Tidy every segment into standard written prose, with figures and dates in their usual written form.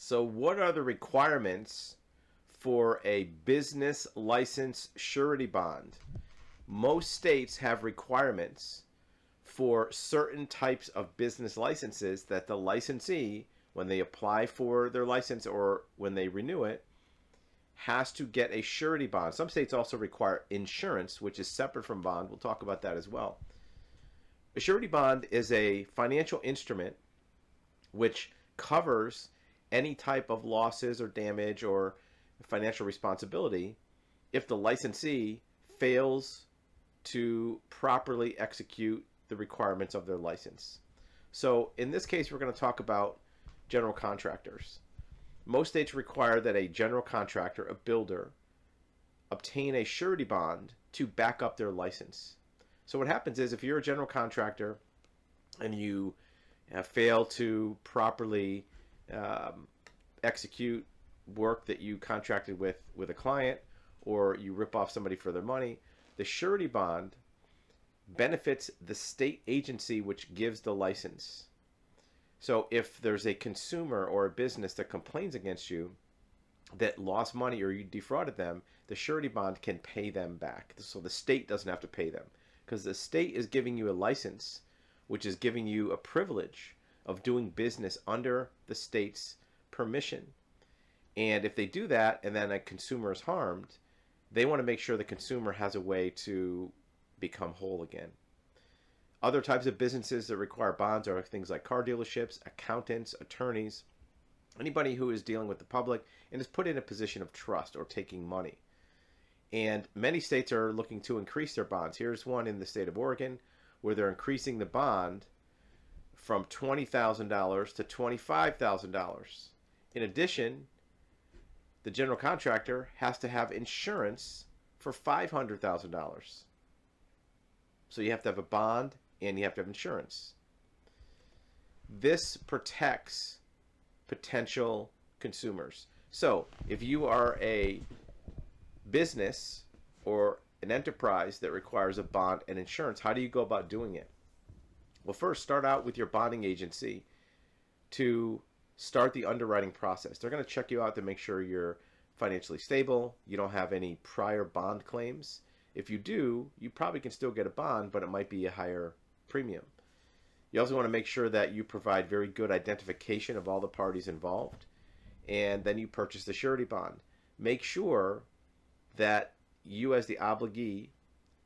So, what are the requirements for a business license surety bond? Most states have requirements for certain types of business licenses that the licensee, when they apply for their license or when they renew it, has to get a surety bond. Some states also require insurance, which is separate from bond. We'll talk about that as well. A surety bond is a financial instrument which covers any type of losses or damage or financial responsibility if the licensee fails to properly execute the requirements of their license. So in this case, we're going to talk about general contractors. Most states require that a general contractor, a builder, obtain a surety bond to back up their license. So what happens is if you're a general contractor and you fail to properly execute work that you contracted with a client, or you rip off somebody for their money, the surety bond benefits the state agency which gives the license. So if there's a consumer or a business that complains against you that lost money or you defrauded them, the surety bond can pay them back. So the state doesn't have to pay them because the state is giving you a license, which is giving you a privilege of doing business under the state's permission. And if they do that and then a consumer is harmed, they want to make sure the consumer has a way to become whole again. Other types of businesses that require bonds are things like car dealerships, accountants, attorneys, anybody who is dealing with the public and is put in a position of trust or taking money. And many states are looking to increase their bonds. Here's one in the state of Oregon where they're increasing the bond from $20,000 to $25,000. In addition, the general contractor has to have insurance for $500,000. So you have to have a bond and you have to have insurance. This protects potential consumers. So if you are a business or an enterprise that requires a bond and insurance, how do you go about doing it? Well, first, start out with your bonding agency to start the underwriting process. They're going to check you out to make sure you're financially stable, you don't have any prior bond claims. If you do, you probably can still get a bond, but it might be a higher premium. You also want to make sure that you provide very good identification of all the parties involved, and then you purchase the surety bond. Make sure that you as the obligee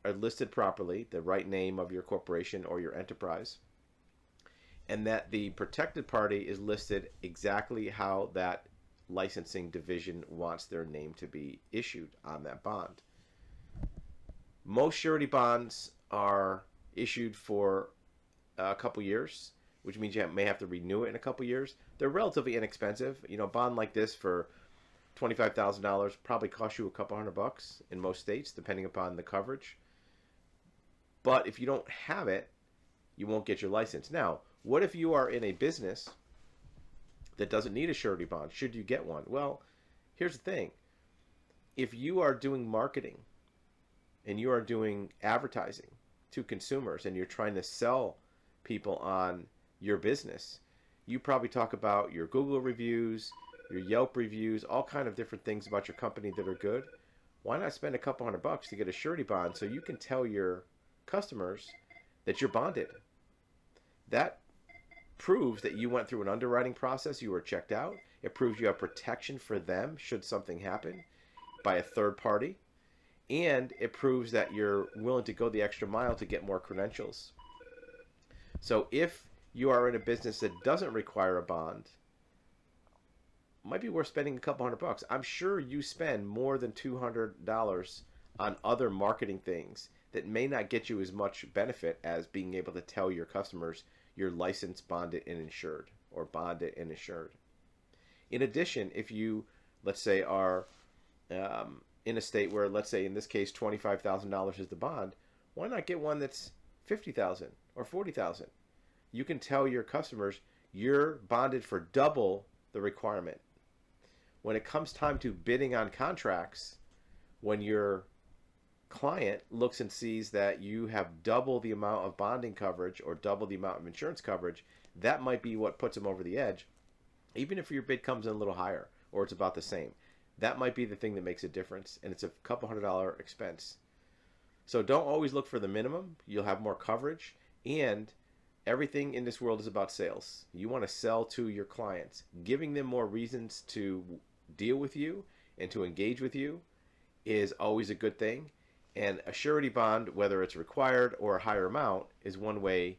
are listed properly, the right name of your corporation or your enterprise, and that the protected party is listed exactly how that licensing division wants their name to be issued on that bond. Most surety bonds are issued for a couple years, which means you may have to renew it in a couple years. They're relatively inexpensive. You know, a bond like this for $25,000 probably costs you a couple $100 in most states, depending upon the coverage. But if you don't have it, you won't get your license. Now, what if you are in a business that doesn't need a surety bond? Should you get one? Well, here's the thing. If you are doing marketing and you are doing advertising to consumers and you're trying to sell people on your business, you probably talk about your Google reviews, your Yelp reviews, all kind of different things about your company that are good. Why not spend a couple $100 to get a surety bond so you can tell your customers that you're bonded? That proves that you went through an underwriting process, you were checked out. It proves you have protection for them should something happen by a third party. And it proves that you're willing to go the extra mile to get more credentials. So if you are in a business that doesn't require a bond, it might be worth spending a couple $100. I'm sure you spend more than $200 on other marketing things that may not get you as much benefit as being able to tell your customers you're licensed, bonded, and insured, or bonded and insured. In addition, if you, let's say, are in a state where, let's say in this case, $25,000 is the bond, why not get one that's $50,000 or $40,000? You can tell your customers you're bonded for double the requirement. When it comes time to bidding on contracts, when your client looks and sees that you have double the amount of bonding coverage or double the amount of insurance coverage, that might be what puts them over the edge even if your bid comes in a little higher or it's about the same, that might be the thing that makes a difference, and it's a couple $100 expense. So don't always look for the minimum. You'll have more coverage, and everything in this world is about sales. You want to sell to your clients. Giving them more reasons to deal with you and to engage with you is always a good thing. And a surety bond, whether it's required or a higher amount, is one way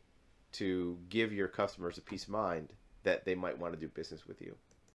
to give your customers a peace of mind that they might want to do business with you.